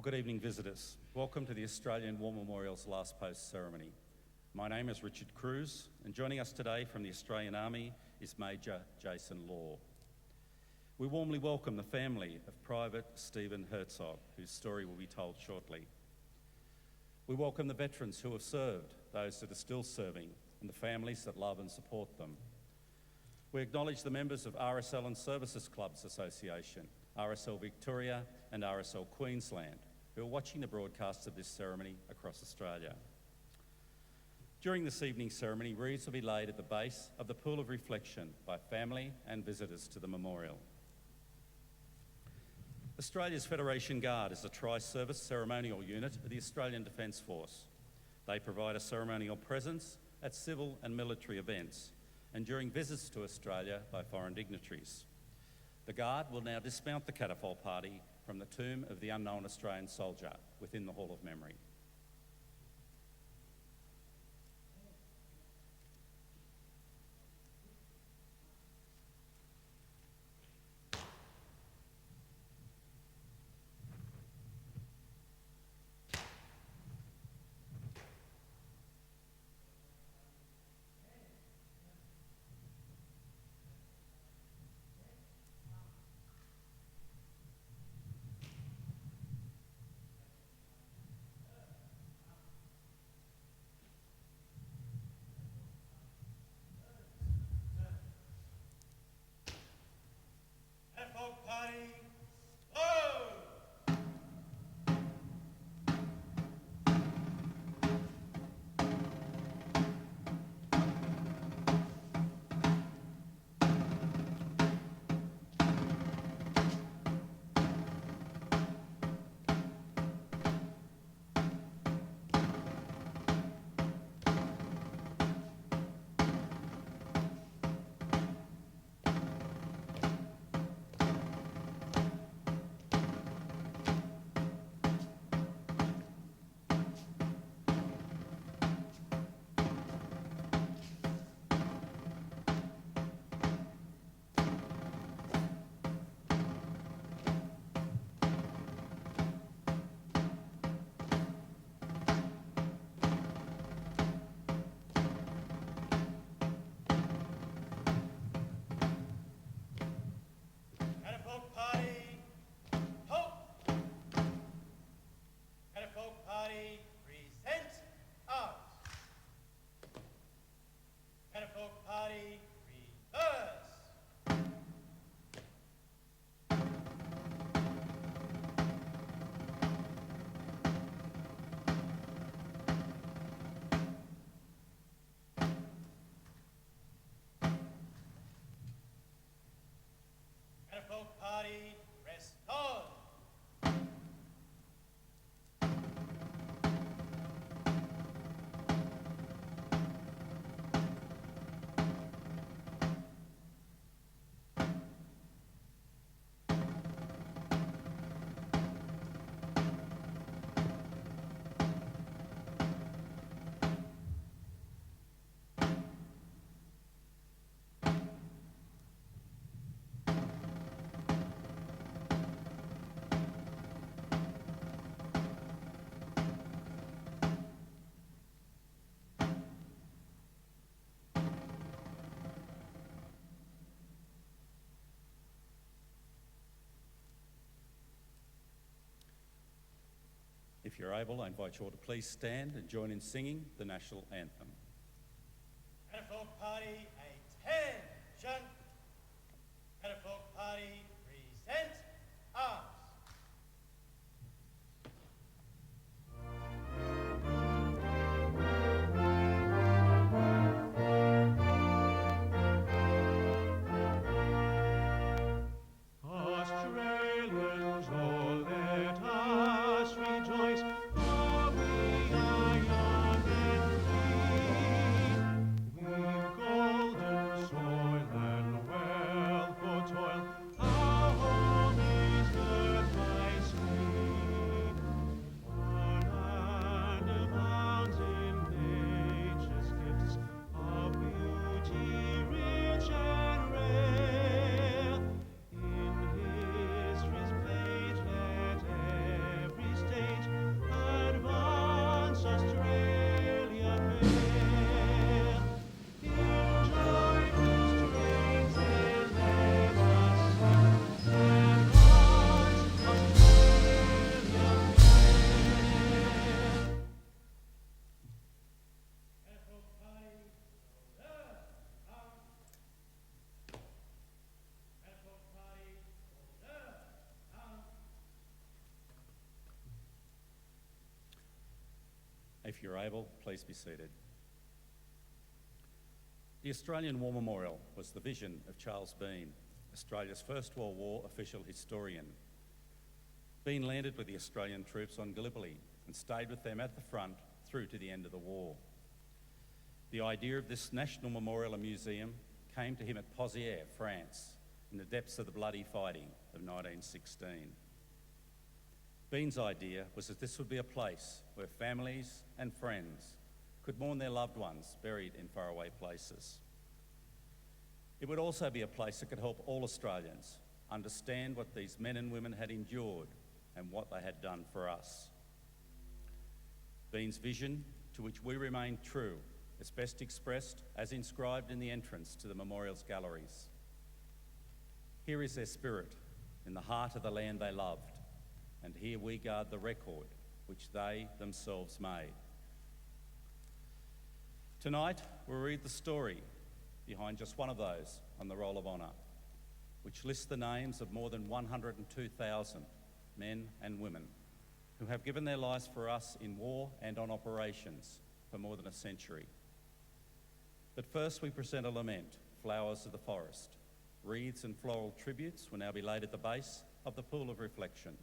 Good evening, visitors. Welcome to the Australian War Memorial's Last Post ceremony. My name is Richard Cruz, and joining us today from the Australian Army is Major Jason Law. We warmly welcome the family of Private Stephen Hertzog, whose story will be told shortly. We welcome the veterans who have served, those that are still serving, and the families that love and support them. We acknowledge the members of RSL Services Clubs Association, RSL Victoria and RSL Queensland, who are watching the broadcast of this ceremony across Australia. During this evening's ceremony, wreaths will be laid at the base of the pool of reflection by family and visitors to the memorial. Australia's Federation Guard is a tri-service ceremonial unit of the Australian Defence Force. They provide a ceremonial presence at civil and military events and during visits to Australia by foreign dignitaries. The Guard will now dismount the catapult party from the tomb of the unknown Australian soldier within the Hall of Memory. If you're able, I invite you all to please stand and join in singing the national anthem. Catafalque Party, attention! Catafalque Party, present arms! Australians, oh, let us rejoice, for we are young and free. We've golden soil and wealth for toil, our home is the If you're able, please be seated. The Australian War Memorial was the vision of Charles Bean, Australia's First World War official historian. Bean landed with the Australian troops on Gallipoli and stayed with them at the front through to the end of the war. The idea of this national memorial and museum came to him at Pozières, France, in the depths of the bloody fighting of 1916. Bean's idea was that this would be a place where families and friends could mourn their loved ones buried in faraway places. It would also be a place that could help all Australians understand what these men and women had endured and what they had done for us. Bean's vision, to which we remain true, is best expressed as inscribed in the entrance to the memorial's galleries. Here is their spirit, in the heart of the land they loved, and here we guard the record which they themselves made. Tonight, we'll read the story behind just one of those on the Roll of Honour, which lists the names of more than 102,000 men and women who have given their lives for us in war and on operations for more than a century. But first we present a lament, Flowers of the Forest. Wreaths and floral tributes will now be laid at the base of the pool of reflection.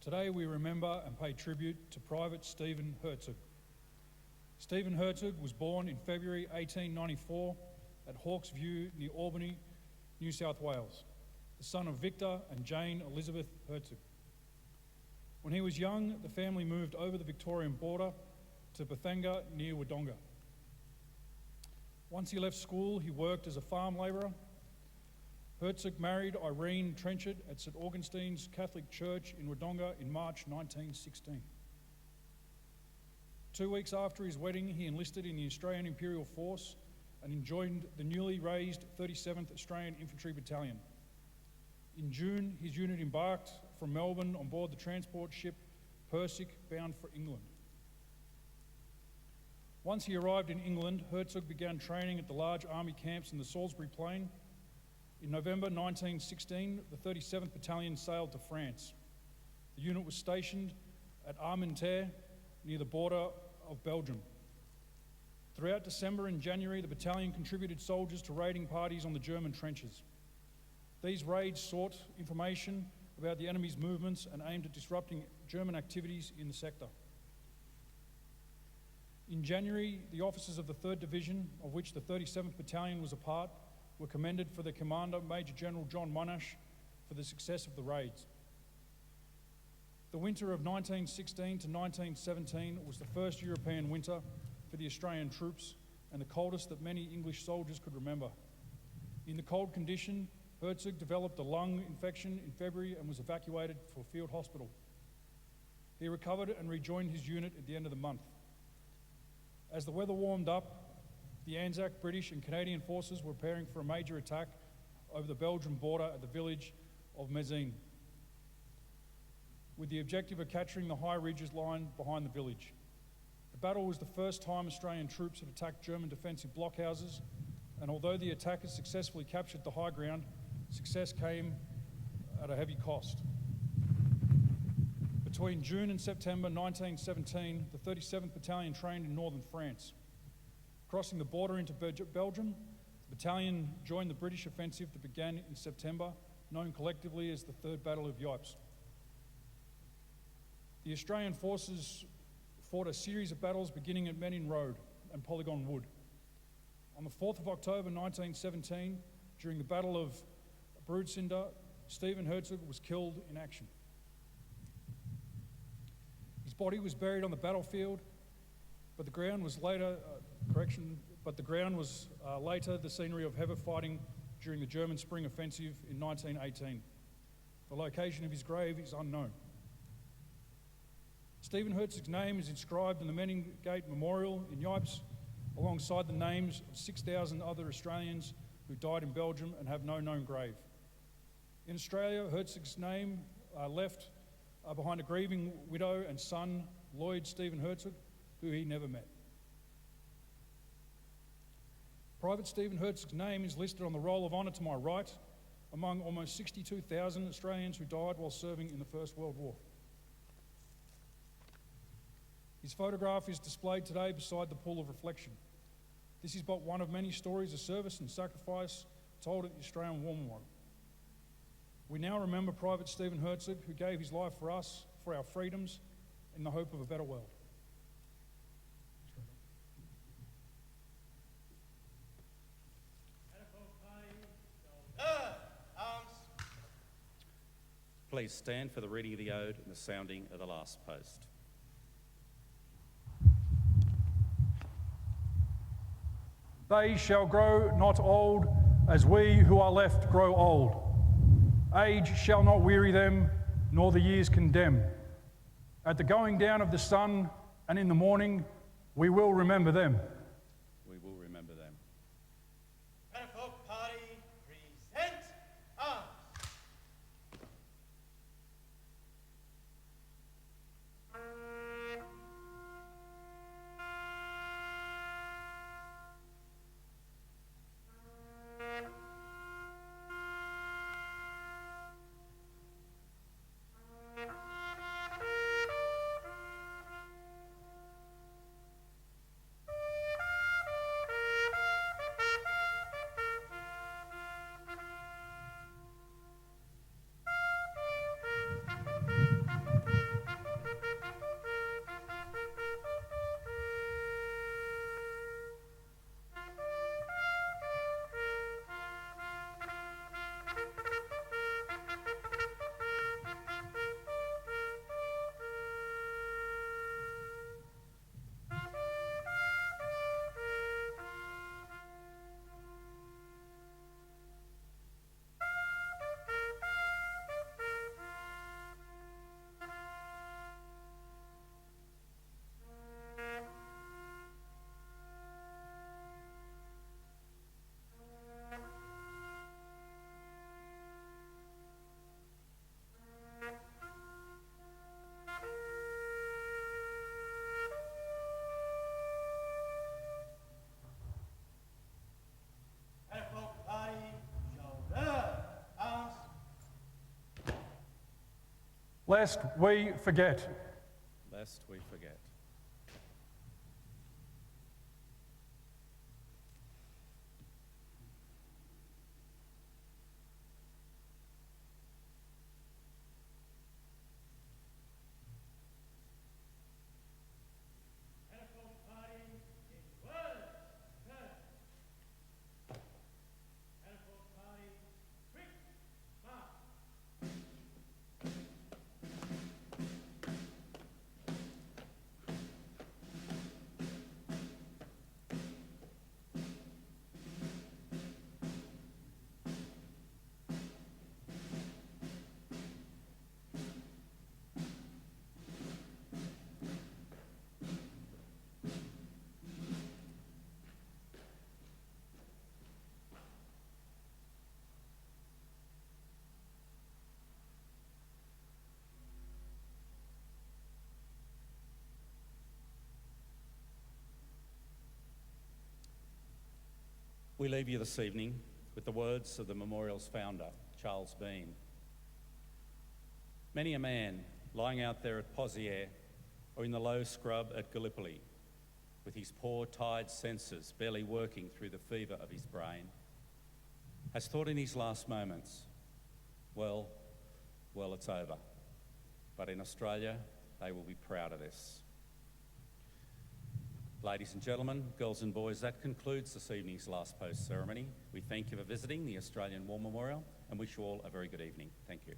Today we remember and pay tribute to Private Stephen Hertzog. Stephen Hertzog was born in February 1894 at Hawkes View near Albany, New South Wales, the son of Victor and Jane Elizabeth Hertzog. When he was young, the family moved over the Victorian border to Bethanga near Wodonga. Once he left school, he worked as a farm labourer. Hertzog married Irene Trenchard at St Augustine's Catholic Church in Wodonga in March 1916. 2 weeks after his wedding, he enlisted in the Australian Imperial Force and joined the newly raised 37th Australian Infantry Battalion. In June, his unit embarked from Melbourne on board the transport ship Persic, bound for England. Once he arrived in England, Hertzog began training at the large army camps in the Salisbury Plain. In November 1916, the 37th Battalion sailed to France. The unit was stationed at Armentières, near the border of Belgium. Throughout December and January, the battalion contributed soldiers to raiding parties on the German trenches. These raids sought information about the enemy's movements and aimed at disrupting German activities in the sector. In January, the officers of the 3rd Division, of which the 37th Battalion was a part, were commended for their commander, Major General John Monash, for the success of the raids. The winter of 1916 to 1917 was the first European winter for the Australian troops and the coldest that many English soldiers could remember. In the cold condition, Hertzog developed a lung infection in February and was evacuated for field hospital. He recovered and rejoined his unit at the end of the month. As the weather warmed up, the Anzac, British and Canadian forces were preparing for a major attack over the Belgian border at the village of Mézin, with the objective of capturing the high ridges lying behind the village. The battle was the first time Australian troops had attacked German defensive blockhouses, and although the attackers successfully captured the high ground, success came at a heavy cost. Between June and September 1917, the 37th Battalion trained in northern France. Crossing the border into Belgium, the battalion joined the British offensive that began in September, known collectively as the Third Battle of Ypres. The Australian forces fought a series of battles beginning at Menin Road and Polygon Wood. On the 4th of October 1917, during the Battle of Broodsinder, Stephen Hertzog was killed in action. His body was buried on the battlefield, but the ground was later the scenery of heavy fighting during the German Spring Offensive in 1918. The location of his grave is unknown. Stephen Hertzog's name is inscribed in the Menin Gate Memorial in Ypres, alongside the names of 6,000 other Australians who died in Belgium and have no known grave. In Australia, Hertzog's name left behind a grieving widow and son, Lloyd Stephen Hertzog, who he never met. Private Stephen Hertzog's name is listed on the Roll of Honour to my right, among almost 62,000 Australians who died while serving in the First World War. His photograph is displayed today beside the pool of reflection. This is but one of many stories of service and sacrifice told at the Australian War Memorial. We now remember Private Stephen Hertzog, who gave his life for us, for our freedoms, in the hope of a better world. Please stand for the reading of the ode and the sounding of the last post. They shall grow not old, as we who are left grow old. Age shall not weary them, nor the years condemn. At the going down of the sun and in the morning, we will remember them. We will remember them. Catafalque Party, present arms. Catafalque Party, shoulder arms. Lest we forget. Lest we forget. We leave you this evening with the words of the memorial's founder, Charles Bean. Many a man lying out there at Poziere or in the low scrub at Gallipoli, with his poor, tired senses barely working through the fever of his brain, has thought in his last moments, well, it's over. But in Australia, they will be proud of this. Ladies and gentlemen, girls and boys, that concludes this evening's last post ceremony. We thank you for visiting the Australian War Memorial and wish you all a very good evening. Thank you.